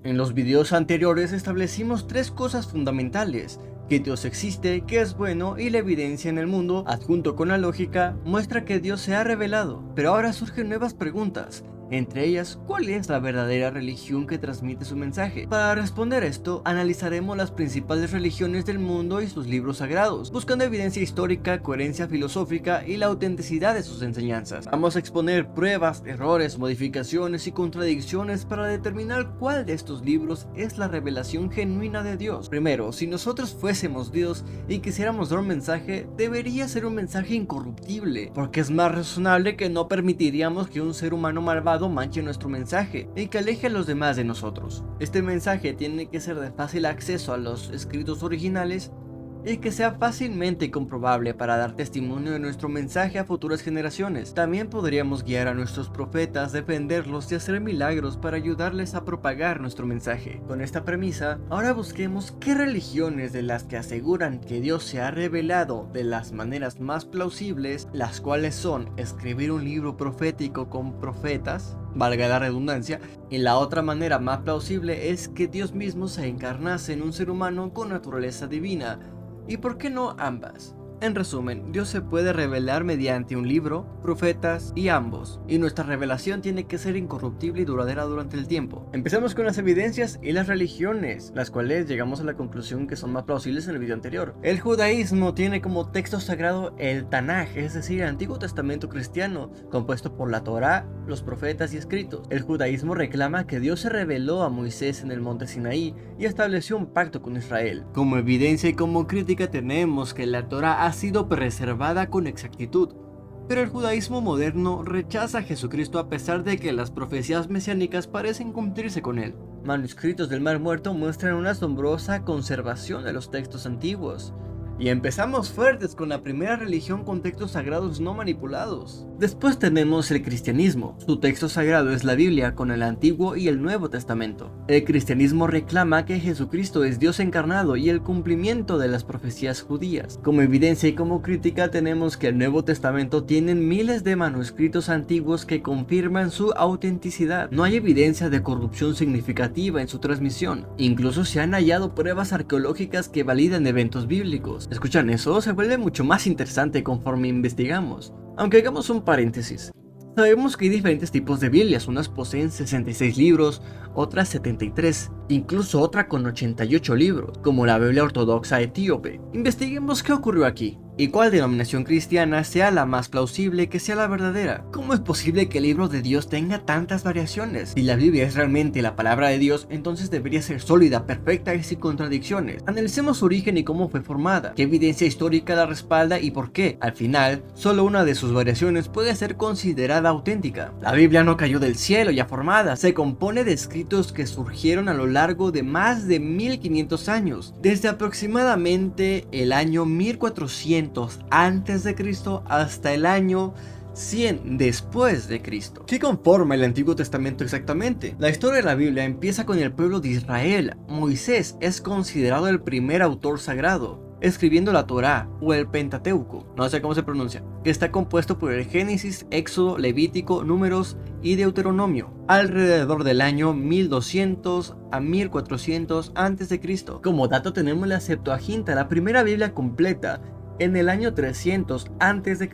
En los videos anteriores establecimos tres cosas fundamentales: que Dios existe, que es bueno, y la evidencia en el mundo, adjunto con la lógica, muestra que Dios se ha revelado. Pero ahora surgen nuevas preguntas, entre ellas, ¿cuál es la verdadera religión que transmite su mensaje? Para responder esto, analizaremos las principales religiones del mundo y sus libros sagrados, buscando evidencia histórica, coherencia filosófica y la autenticidad de sus enseñanzas. Vamos a exponer pruebas, errores, modificaciones y contradicciones para determinar cuál de estos libros es la revelación genuina de Dios. Primero, si nosotros fuésemos Dios y quisiéramos dar un mensaje, debería ser un mensaje incorruptible, porque es más razonable que no permitiríamos que un ser humano malvado manche nuestro mensaje y que aleje a los demás de nosotros. Este mensaje tiene que ser de fácil acceso a los escritos originales y que sea fácilmente comprobable para dar testimonio de nuestro mensaje a futuras generaciones. También podríamos guiar a nuestros profetas, defenderlos y hacer milagros para ayudarles a propagar nuestro mensaje. Con esta premisa, ahora busquemos qué religiones de las que aseguran que Dios se ha revelado de las maneras más plausibles, las cuales son escribir un libro profético con profetas, valga la redundancia, y la otra manera más plausible es que Dios mismo se encarnase en un ser humano con naturaleza divina. ¿Y por qué no ambas? En resumen, Dios se puede revelar mediante un libro, profetas y ambos, y nuestra revelación tiene que ser incorruptible y duradera durante el tiempo. Empecemos con las evidencias y las religiones, las cuales llegamos a la conclusión que son más plausibles en el video anterior. El judaísmo tiene como texto sagrado el Tanaj, es decir, el Antiguo Testamento cristiano, compuesto por la Torá, los profetas y escritos. El judaísmo reclama que Dios se reveló a Moisés en el monte Sinaí y estableció un pacto con Israel. Como evidencia y como crítica tenemos que la Torá ha sido preservada con exactitud, pero el judaísmo moderno rechaza a Jesucristo a pesar de que las profecías mesiánicas parecen cumplirse con él. Manuscritos del Mar Muerto muestran una asombrosa conservación de los textos antiguos. Y empezamos fuertes con la primera religión con textos sagrados no manipulados. Después tenemos el cristianismo. Su texto sagrado es la Biblia con el Antiguo y el Nuevo Testamento. El cristianismo reclama que Jesucristo es Dios encarnado y el cumplimiento de las profecías judías. Como evidencia y como crítica tenemos que el Nuevo Testamento tiene miles de manuscritos antiguos que confirman su autenticidad. No hay evidencia de corrupción significativa en su transmisión. Incluso se han hallado pruebas arqueológicas que validan eventos bíblicos. ¿Escuchan eso? Se vuelve mucho más interesante conforme investigamos. Aunque hagamos un paréntesis. Sabemos que hay diferentes tipos de Biblias, unas poseen 66 libros, otras 73, incluso otra con 88 libros, como la Biblia ortodoxa etíope. Investiguemos qué ocurrió aquí, y cuál denominación cristiana sea la más plausible que sea la verdadera. ¿Cómo es posible que el libro de Dios tenga tantas variaciones? Si la Biblia es realmente la palabra de Dios, entonces debería ser sólida, perfecta y sin contradicciones. Analicemos su origen y cómo fue formada, qué evidencia histórica la respalda y por qué, al final, solo una de sus variaciones puede ser considerada auténtica. La Biblia no cayó del cielo ya formada, se compone de escritos que surgieron a lo largo de más de 1500 años, desde aproximadamente el año 1400 antes de Cristo hasta el año 100 después de Cristo. ¿Qué conforma el Antiguo Testamento exactamente? La historia de la Biblia empieza con el pueblo de Israel. Moisés es considerado el primer autor sagrado, escribiendo la Torá o el Pentateuco, no sé cómo se pronuncia, que está compuesto por el Génesis, Éxodo, Levítico, Números y Deuteronomio, alrededor del año 1200 a 1400 a.C. Como dato tenemos la Septuaginta, la primera Biblia completa. En el año 300 a.C.,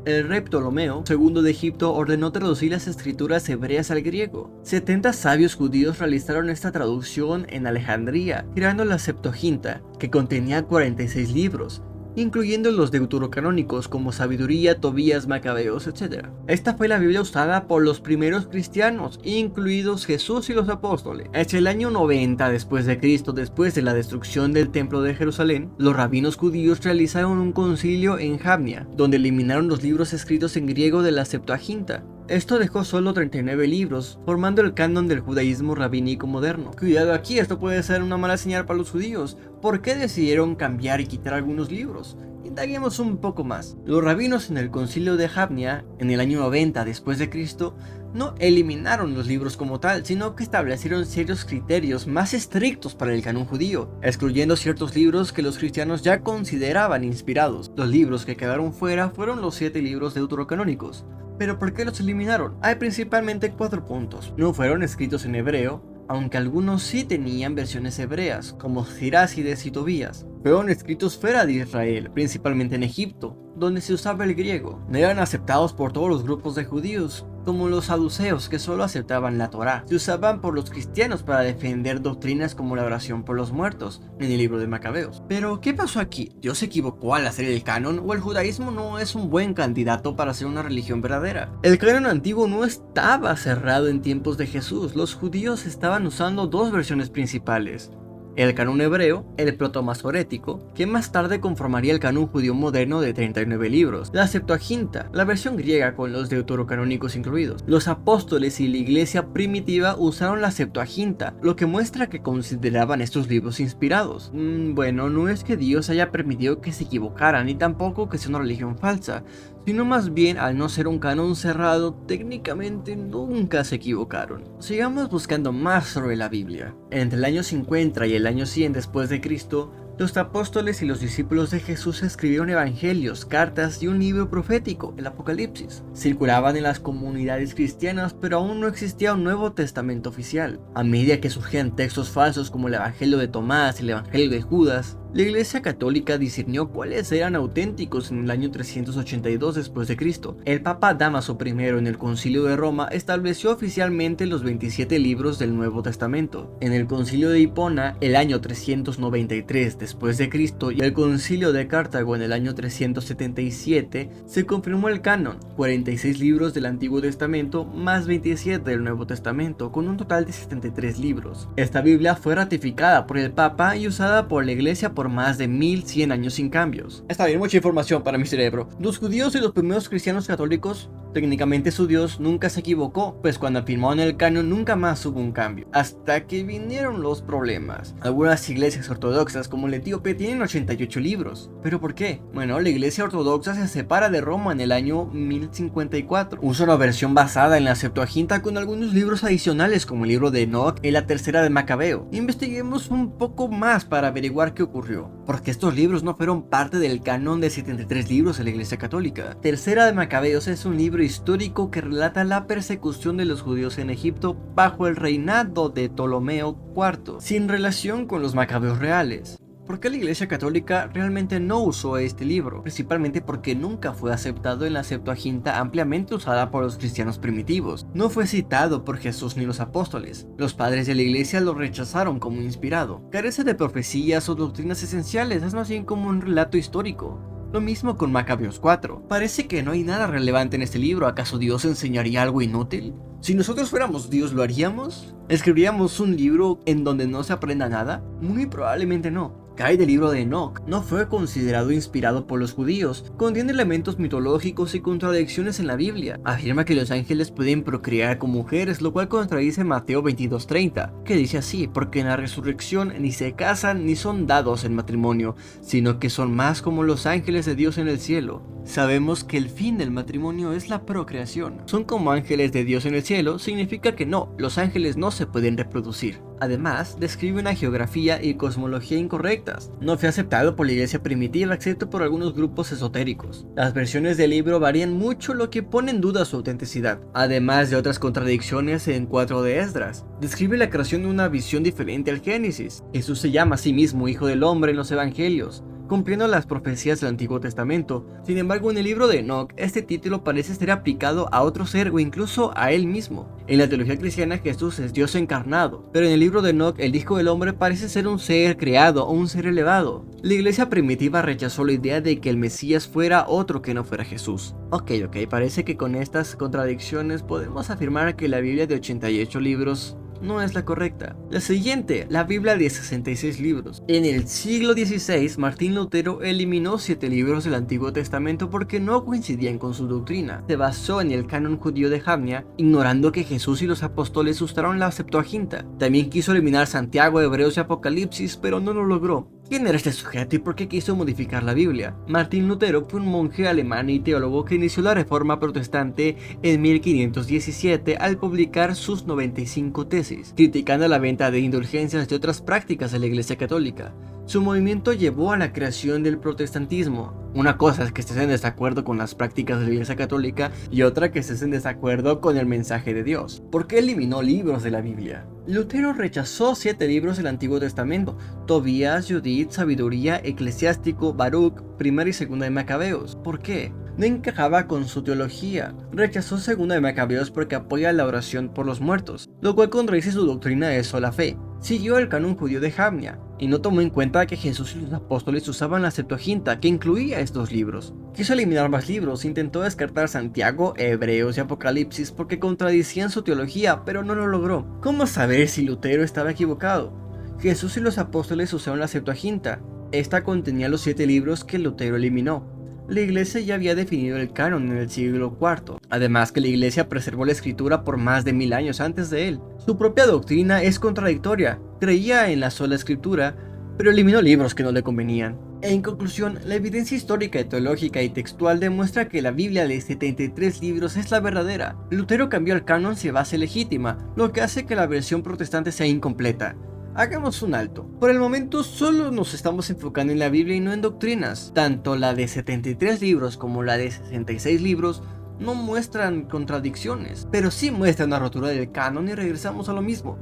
el rey Ptolomeo II de Egipto ordenó traducir las escrituras hebreas al griego. 70 sabios judíos realizaron esta traducción en Alejandría, creando la Septuaginta, que contenía 46 libros, incluyendo los deuterocanónicos como Sabiduría, Tobías, Macabeos, etc. Esta fue la Biblia usada por los primeros cristianos, incluidos Jesús y los apóstoles. Hacia el año 90 después de Cristo, después de la destrucción del templo de Jerusalén, los rabinos judíos realizaron un concilio en Jamnia, donde eliminaron los libros escritos en griego de la Septuaginta. Esto dejó solo 39 libros, formando el canon del judaísmo rabínico moderno. Cuidado aquí, esto puede ser una mala señal para los judíos. ¿Por qué decidieron cambiar y quitar algunos libros? Indaguemos un poco más. Los rabinos en el concilio de Jamnia, en el año 90 después de Cristo, no eliminaron los libros como tal, sino que establecieron ciertos criterios más estrictos para el canon judío, excluyendo ciertos libros que los cristianos ya consideraban inspirados. Los libros que quedaron fuera fueron los 7 libros deuterocanónicos. ¿Pero por qué los eliminaron? Hay principalmente 4 puntos. No fueron escritos en hebreo, aunque algunos sí tenían versiones hebreas, como Sirácides y Tobías. Fueron escritos fuera de Israel, principalmente en Egipto, donde se usaba el griego. No eran aceptados por todos los grupos de judíos, como los saduceos, que solo aceptaban la Torá. Se usaban por los cristianos para defender doctrinas como la oración por los muertos, en el libro de Macabeos. Pero, ¿qué pasó aquí? ¿Dios se equivocó al hacer el canon, o el judaísmo no es un buen candidato para ser una religión verdadera? El canon antiguo no estaba cerrado en tiempos de Jesús. Los judíos estaban usando dos versiones principales: el canon hebreo, el protomasorético, que más tarde conformaría el canon judío moderno de 39 libros, la Septuaginta, la versión griega con los deuterocanónicos incluidos. Los apóstoles y la iglesia primitiva usaron la Septuaginta, lo que muestra que consideraban estos libros inspirados. Bueno, no es que Dios haya permitido que se equivocaran, ni tampoco que sea una religión falsa, sino más bien, al no ser un canon cerrado, técnicamente nunca se equivocaron. Sigamos buscando más sobre la Biblia. Entre el año 50 y el año 100 después de Cristo, los apóstoles y los discípulos de Jesús escribieron evangelios, cartas y un libro profético, el Apocalipsis. Circulaban en las comunidades cristianas, pero aún no existía un Nuevo Testamento oficial. A medida que surgían textos falsos como el Evangelio de Tomás y el Evangelio de Judas, la Iglesia Católica discernió cuáles eran auténticos en el año 382 después de Cristo. El Papa Dámaso I en el Concilio de Roma estableció oficialmente los 27 libros del Nuevo Testamento. En el Concilio de Hipona, el año 393 después de Cristo, y el Concilio de Cartago en el año 377, se confirmó el canon: 46 libros del Antiguo Testamento más 27 del Nuevo Testamento, con un total de 73 libros. Esta Biblia fue ratificada por el Papa y usada por la Iglesia por más de 1100 años sin cambios. Está bien, mucha información para mi cerebro. Los judíos y los primeros cristianos católicos, técnicamente su Dios nunca se equivocó, pues cuando afirmaron el canon nunca más hubo un cambio, hasta que vinieron los problemas. Algunas iglesias ortodoxas, como el etíope, tienen 88 libros. ¿Pero por qué? Bueno, la iglesia ortodoxa se separa de Roma en el año 1054. Usa una versión basada en la Septuaginta con algunos libros adicionales, como el libro de Enoch y la tercera de Macabeo. Investiguemos un poco más para averiguar qué ocurrió, porque estos libros no fueron parte del canon de 73 libros de la Iglesia Católica. Tercera de Macabeos es un libro histórico que relata la persecución de los judíos en Egipto bajo el reinado de Ptolomeo IV, sin relación con los Macabeos reales. ¿Por qué la Iglesia Católica realmente no usó este libro? Principalmente porque nunca fue aceptado en la Septuaginta ampliamente usada por los cristianos primitivos. No fue citado por Jesús ni los apóstoles. Los padres de la Iglesia lo rechazaron como inspirado. Carece de profecías o doctrinas esenciales, es más bien como un relato histórico. Lo mismo con Macabeos 4. Parece que no hay nada relevante en este libro. ¿Acaso Dios enseñaría algo inútil? Si nosotros fuéramos Dios, ¿lo haríamos? ¿Escribiríamos un libro en donde no se aprenda nada? Muy probablemente no. ¿Qué hay del libro de Enoch? No fue considerado inspirado por los judíos. Contiene elementos mitológicos y contradicciones en la Biblia. Afirma que los ángeles pueden procrear con mujeres, lo cual contradice Mateo 22:30, que dice así: porque en la resurrección ni se casan ni son dados en matrimonio, sino que son más como los ángeles de Dios en el cielo. Sabemos que el fin del matrimonio es la procreación. Son como ángeles de Dios en el cielo, significa que no, los ángeles no se pueden reproducir. Además, describe una geografía y cosmología incorrectas. No fue aceptado por la iglesia primitiva, excepto por algunos grupos esotéricos. Las versiones del libro varían mucho, lo que pone en duda su autenticidad, además de otras contradicciones en 4 de Esdras. Describe la creación de una visión diferente al Génesis. Jesús se llama a sí mismo Hijo del Hombre en los Evangelios, cumpliendo las profecías del Antiguo Testamento. Sin embargo, en el libro de Enoch, este título parece ser aplicado a otro ser o incluso a él mismo. En la teología cristiana, Jesús es Dios encarnado, pero en el libro de Enoch, el Hijo del Hombre parece ser un ser creado o un ser elevado. La iglesia primitiva rechazó la idea de que el Mesías fuera otro que no fuera Jesús. Ok, parece que con estas contradicciones podemos afirmar que la Biblia de 88 libros no es la correcta. La siguiente, la Biblia de 66 libros. En el siglo XVI, Martín Lutero eliminó 7 libros del Antiguo Testamento porque no coincidían con su doctrina. Se basó en el canon judío de Jamnia, ignorando que Jesús y los apóstoles usaron la Septuaginta. También quiso eliminar Santiago, Hebreos y Apocalipsis, pero no lo logró. ¿Quién era este sujeto y por qué quiso modificar la Biblia? Martín Lutero fue un monje alemán y teólogo que inició la Reforma Protestante en 1517 al publicar sus 95 tesis, criticando la venta de indulgencias y otras prácticas de la Iglesia Católica. Su movimiento llevó a la creación del protestantismo. Una cosa es que estés en desacuerdo con las prácticas de la Iglesia Católica y otra que estés en desacuerdo con el mensaje de Dios. ¿Por qué eliminó libros de la Biblia? Lutero rechazó 7 libros del Antiguo Testamento: Tobías, Judith, Sabiduría, Eclesiástico, Baruch, Primera y Segunda de Macabeos. ¿Por qué? No encajaba con su teología. Rechazó Segunda de Macabeos porque apoya la oración por los muertos, lo cual contradice su doctrina de sola fe. Siguió el canon judío de Jamnia y no tomó en cuenta que Jesús y los apóstoles usaban la Septuaginta, que incluía estos libros. Quiso eliminar más libros, intentó descartar Santiago, Hebreos y Apocalipsis porque contradicían su teología, pero no lo logró. ¿Cómo saber si Lutero estaba equivocado? Jesús y los apóstoles usaron la Septuaginta. Esta contenía los 7 libros que Lutero eliminó. La iglesia ya había definido el canon en el siglo IV, además que la iglesia preservó la escritura por más de 1000 años antes de él. Su propia doctrina es contradictoria, creía en la sola escritura, pero eliminó libros que no le convenían. En conclusión, la evidencia histórica, teológica y textual demuestra que la Biblia de 73 libros es la verdadera. Lutero cambió el canon sin base legítima, lo que hace que la versión protestante sea incompleta. Hagamos un alto. Por el momento solo nos estamos enfocando en la Biblia y no en doctrinas. Tanto la de 73 libros como la de 66 libros no muestran contradicciones, pero sí muestran una rotura del canon y regresamos a lo mismo.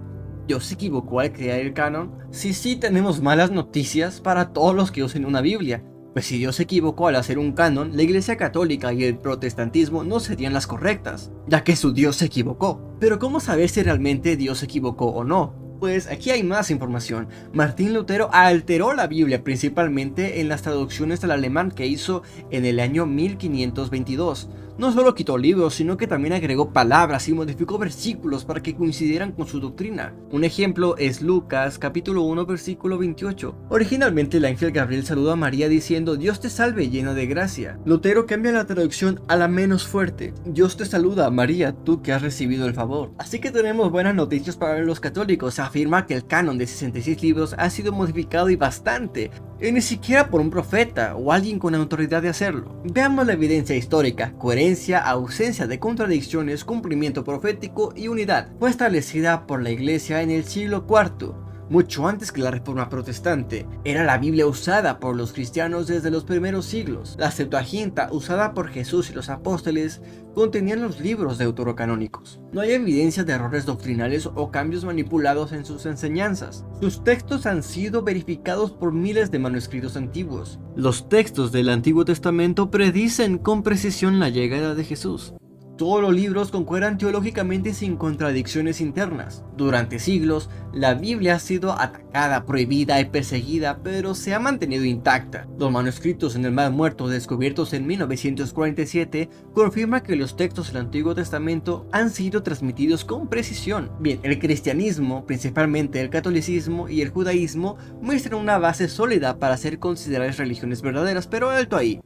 ¿Dios se equivocó al crear el canon? Sí, tenemos malas noticias para todos los que usen una Biblia. Pues si Dios se equivocó al hacer un canon, la Iglesia Católica y el protestantismo no serían las correctas, ya que su Dios se equivocó. Pero ¿cómo saber si realmente Dios se equivocó o no? Pues aquí hay más información. Martín Lutero alteró la Biblia principalmente en las traducciones al alemán que hizo en el año 1522. No solo quitó libros, sino que también agregó palabras y modificó versículos para que coincidieran con su doctrina. Un ejemplo es Lucas capítulo 1 versículo 28. Originalmente el ángel Gabriel saluda a María diciendo: Dios te salve, llena de gracia. Lutero cambia la traducción a la menos fuerte: Dios te saluda, María, tú que has recibido el favor. Así que tenemos buenas noticias para los católicos. Se afirma que el canon de 66 libros ha sido modificado y bastante, y ni siquiera por un profeta o alguien con autoridad de hacerlo. Veamos la evidencia histórica: coherencia, ausencia de contradicciones, cumplimiento profético y unidad. Fue establecida por la Iglesia en el siglo IV, mucho antes que la Reforma Protestante. Era la Biblia usada por los cristianos desde los primeros siglos. La Septuaginta, usada por Jesús y los apóstoles, contenían los libros deuterocanónicos. No hay evidencia de errores doctrinales o cambios manipulados en sus enseñanzas. Sus textos han sido verificados por miles de manuscritos antiguos. Los textos del Antiguo Testamento predicen con precisión la llegada de Jesús. Todos los libros concuerdan teológicamente sin contradicciones internas. Durante siglos, la Biblia ha sido atacada, prohibida y perseguida, pero se ha mantenido intacta. Los manuscritos en el Mar Muerto descubiertos en 1947 confirman que los textos del Antiguo Testamento han sido transmitidos con precisión. Bien, el cristianismo, principalmente el catolicismo y el judaísmo, muestran una base sólida para ser consideradas religiones verdaderas, pero alto ahí.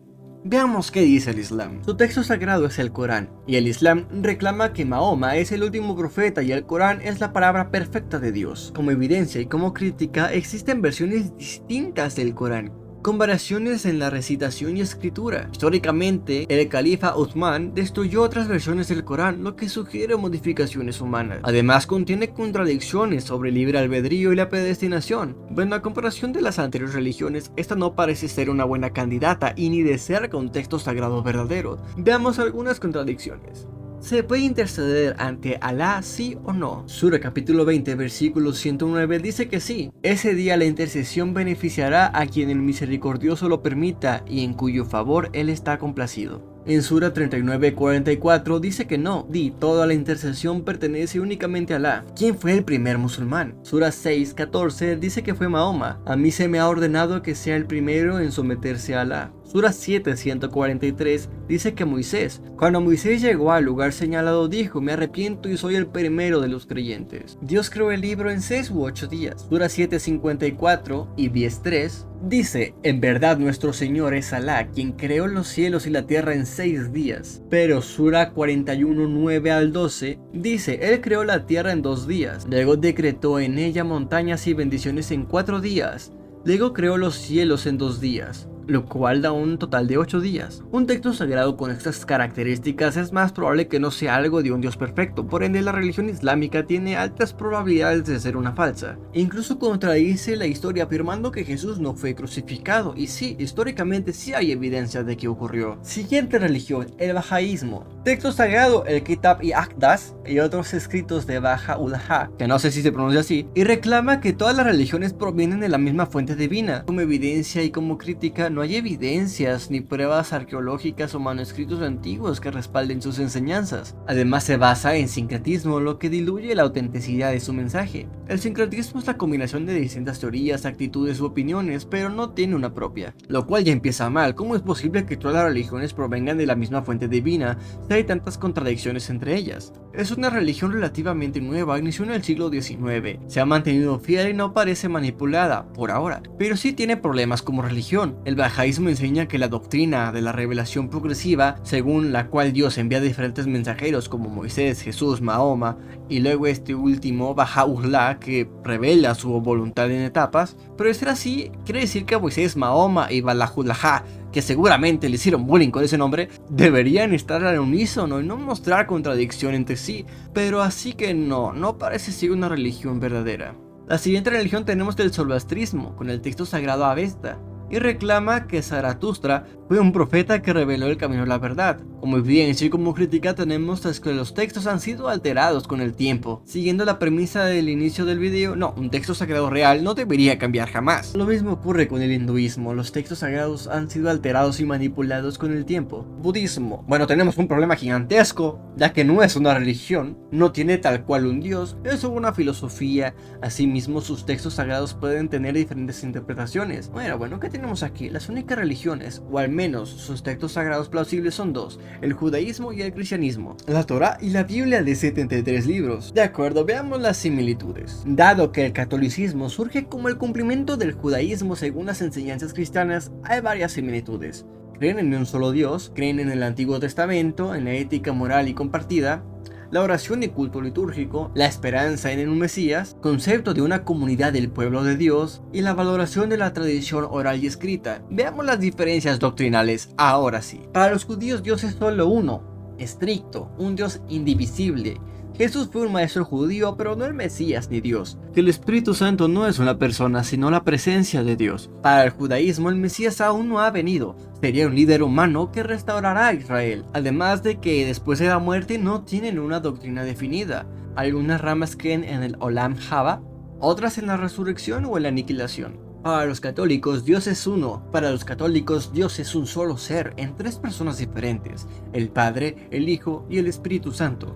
Veamos qué dice el Islam. Su texto sagrado es el Corán, y el Islam reclama que Mahoma es el último profeta y el Corán es la palabra perfecta de Dios. Como evidencia y como crítica, existen versiones distintas del Corán, con variaciones en la recitación y escritura. Históricamente, el califa Uthman destruyó otras versiones del Corán, lo que sugiere modificaciones humanas. Además, contiene contradicciones sobre el libre albedrío y la predestinación. Bueno, a comparación de las anteriores religiones, esta no parece ser una buena candidata y ni de cerca un texto sagrado verdadero. Veamos algunas contradicciones. ¿Se puede interceder ante Alá, sí o no? Sura capítulo 20 versículo 109 dice que sí. Ese día la intercesión beneficiará a quien el misericordioso lo permita y en cuyo favor él está complacido. En Sura 39:44 dice que no, toda la intercesión pertenece únicamente a Alá. ¿Quién fue el primer musulmán? Sura 6:14 dice que fue Mahoma. A mí se me ha ordenado que sea el primero en someterse a Alá. Sura 7:143 dice que Moisés, cuando Moisés llegó al lugar señalado, dijo: me arrepiento y soy el primero de los creyentes. Dios creó el libro en 6 u 8 días. Sura 7:54 y 10:3 dice: en verdad nuestro Señor es Alá, quien creó los cielos y la tierra en 6 días. Pero Sura 41:9 al 12 dice: Él creó la tierra en 2 días, luego decretó en ella montañas y bendiciones en 4 días. Luego creó los cielos en 2 días. lo cual da un total de 8 días. Un texto sagrado con estas características es más probable que no sea algo de un Dios perfecto, por ende la religión islámica tiene altas probabilidades de ser una falsa. Incluso contradice la historia afirmando que Jesús no fue crucificado, y sí, históricamente sí hay evidencia de que ocurrió. Siguiente religión, el bahaísmo. Texto sagrado, el Kitab y Aqdas y otros escritos de Baha'u'lláh, que no sé si se pronuncia así, y reclama que todas las religiones provienen de la misma fuente divina. Como evidencia y como crítica, no hay evidencias ni pruebas arqueológicas o manuscritos antiguos que respalden sus enseñanzas. Además se basa en sincretismo, lo que diluye la autenticidad de su mensaje. El sincretismo es la combinación de distintas teorías, actitudes u opiniones, pero no tiene una propia, lo cual ya empieza mal. ¿Cómo es posible que todas las religiones provengan de la misma fuente divina si hay tantas contradicciones entre ellas? Es una religión relativamente nueva, inició en el siglo XIX, se ha mantenido fiel y no parece manipulada, por ahora, pero sí tiene problemas como religión. El bahaísmo enseña que la doctrina de la revelación progresiva, según la cual Dios envía diferentes mensajeros como Moisés, Jesús, Mahoma, y luego este último, Baha'u'lláh, que revela su voluntad en etapas, pero de ser así, quiere decir que Moisés, Mahoma y Baha'u'lláh, que seguramente le hicieron bullying con ese nombre, deberían estar al unísono y no mostrar contradicción entre sí, pero así que no parece ser una religión verdadera. La siguiente religión tenemos el zoroastrismo, con el texto sagrado Avesta, y reclama que Zaratustra fue un profeta que reveló el camino a la verdad. Como evidencia y como crítica tenemos que los textos han sido alterados con el tiempo. Siguiendo la premisa del inicio del video, no, un texto sagrado real no debería cambiar jamás. Lo mismo ocurre con el hinduismo, los textos sagrados han sido alterados y manipulados con el tiempo. Budismo, bueno, tenemos un problema gigantesco, ya que no es una religión, no tiene tal cual un dios, es una filosofía. Asimismo, sus textos sagrados pueden tener diferentes interpretaciones. Bueno, ¿qué tenemos aquí? Las únicas religiones, o al menos sus textos sagrados plausibles, son dos: el judaísmo y el cristianismo, la Torá y la Biblia de 73 libros. De acuerdo, veamos las similitudes. Dado que el catolicismo surge como el cumplimiento del judaísmo según las enseñanzas cristianas, hay varias similitudes. Creen en un solo Dios, creen en el Antiguo Testamento, en la ética moral y compartida, la oración y culto litúrgico, la esperanza en un Mesías, concepto de una comunidad del pueblo de Dios y la valoración de la tradición oral y escrita. Veamos las diferencias doctrinales ahora sí. Para los judíos Dios es solo uno, estricto, un Dios indivisible. Jesús fue un maestro judío, pero no el Mesías ni Dios. Que el Espíritu Santo no es una persona, sino la presencia de Dios. Para el judaísmo, el Mesías aún no ha venido. Sería un líder humano que restaurará a Israel. Además de que después de la muerte no tienen una doctrina definida. Algunas ramas creen en el Olam Haba, otras en la resurrección o en la aniquilación. Para los católicos, Dios es uno. Para los católicos, Dios es un solo ser en tres personas diferentes: el Padre, el Hijo y el Espíritu Santo.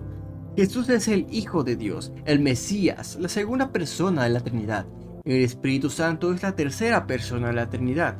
Jesús es el Hijo de Dios, el Mesías, la segunda persona de la Trinidad. El Espíritu Santo es la tercera persona de la Trinidad.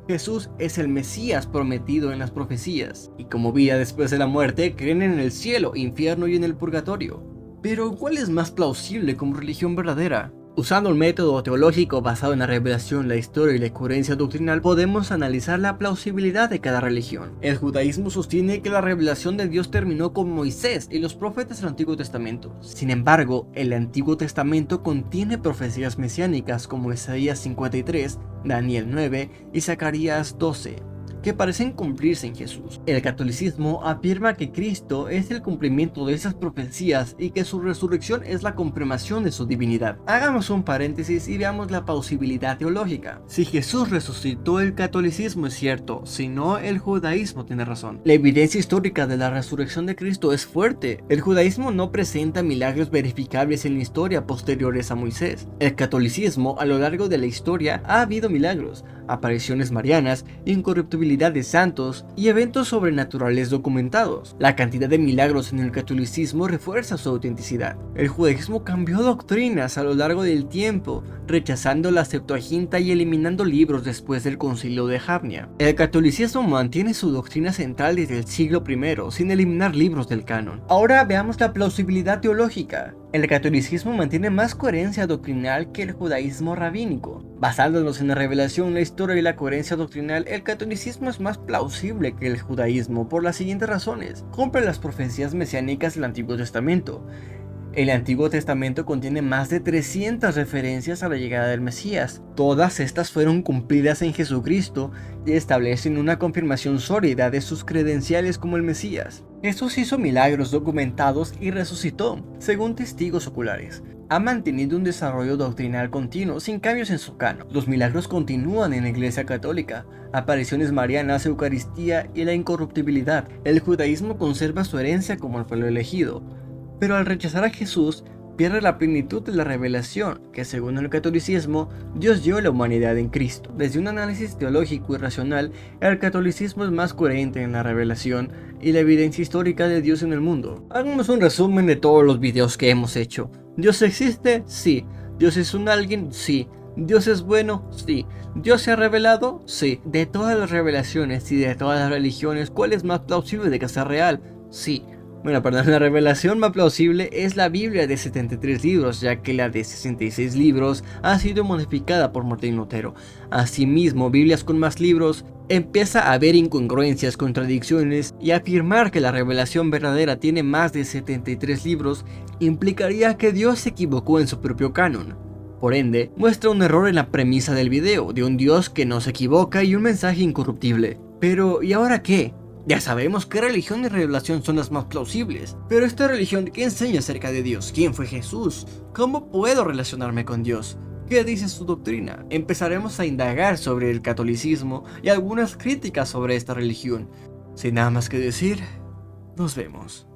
Jesús es el Mesías prometido en las profecías, y como vida después de la muerte, creen en el cielo, infierno y en el purgatorio. Pero, ¿cuál es más plausible como religión verdadera? Usando un método teológico basado en la revelación, la historia y la coherencia doctrinal, podemos analizar la plausibilidad de cada religión. El judaísmo sostiene que la revelación de Dios terminó con Moisés y los profetas del Antiguo Testamento. Sin embargo, el Antiguo Testamento contiene profecías mesiánicas como Isaías 53, Daniel 9 y Zacarías 12, que parecen cumplirse en Jesús. El catolicismo afirma que Cristo es el cumplimiento de esas profecías y que su resurrección es la confirmación de su divinidad. Hagamos un paréntesis y veamos la plausibilidad teológica. Si Jesús resucitó, el catolicismo es cierto, si no, el judaísmo tiene razón. La evidencia histórica de la resurrección de Cristo es fuerte. El judaísmo no presenta milagros verificables en la historia posteriores a Moisés. El catolicismo, a lo largo de la historia, ha habido milagros, apariciones marianas, incorruptibilidad de santos y eventos sobrenaturales documentados. La cantidad de milagros en el catolicismo refuerza su autenticidad. El judaísmo cambió doctrinas a lo largo del tiempo, rechazando la Septuaginta y eliminando libros después del Concilio de Jamnia. El catolicismo mantiene su doctrina central desde el siglo I, sin eliminar libros del canon. Ahora veamos la plausibilidad teológica. El catolicismo mantiene más coherencia doctrinal que el judaísmo rabínico. Basándonos en la revelación, la historia y la coherencia doctrinal, el catolicismo es más plausible que el judaísmo por las siguientes razones. Cumple las profecías mesiánicas del Antiguo Testamento. El Antiguo Testamento contiene más de 300 referencias a la llegada del Mesías. Todas estas fueron cumplidas en Jesucristo y establecen una confirmación sólida de sus credenciales como el Mesías. Jesús hizo milagros documentados y resucitó, según testigos oculares. Ha mantenido un desarrollo doctrinal continuo, sin cambios en su canon. Los milagros continúan en la Iglesia Católica, apariciones marianas, Eucaristía y la incorruptibilidad. El judaísmo conserva su herencia como el pueblo elegido, pero al rechazar a Jesús, pierde la plenitud de la revelación que, según el catolicismo, Dios dio a la humanidad en Cristo. Desde un análisis teológico y racional, el catolicismo es más coherente en la revelación y la evidencia histórica de Dios en el mundo. Hagamos un resumen de todos los videos que hemos hecho. ¿Dios existe? Sí. ¿Dios es un alguien? Sí. ¿Dios es bueno? Sí. ¿Dios se ha revelado? Sí. De todas las revelaciones y de todas las religiones, ¿cuál es más plausible de que sea real? Sí. Bueno, perdón, la revelación más plausible es la Biblia de 73 libros, ya que la de 66 libros ha sido modificada por Martín Lutero. Asimismo, Biblias con más libros empieza a haber incongruencias, contradicciones, y afirmar que la revelación verdadera tiene más de 73 libros implicaría que Dios se equivocó en su propio canon. Por ende, muestra un error en la premisa del video, de un Dios que no se equivoca y un mensaje incorruptible. Pero, ¿y ahora qué? Ya sabemos qué religión y revelación son las más plausibles, pero esta religión, ¿qué enseña acerca de Dios? ¿Quién fue Jesús? ¿Cómo puedo relacionarme con Dios? ¿Qué dice su doctrina? Empezaremos a indagar sobre el catolicismo y algunas críticas sobre esta religión. Sin nada más que decir, nos vemos.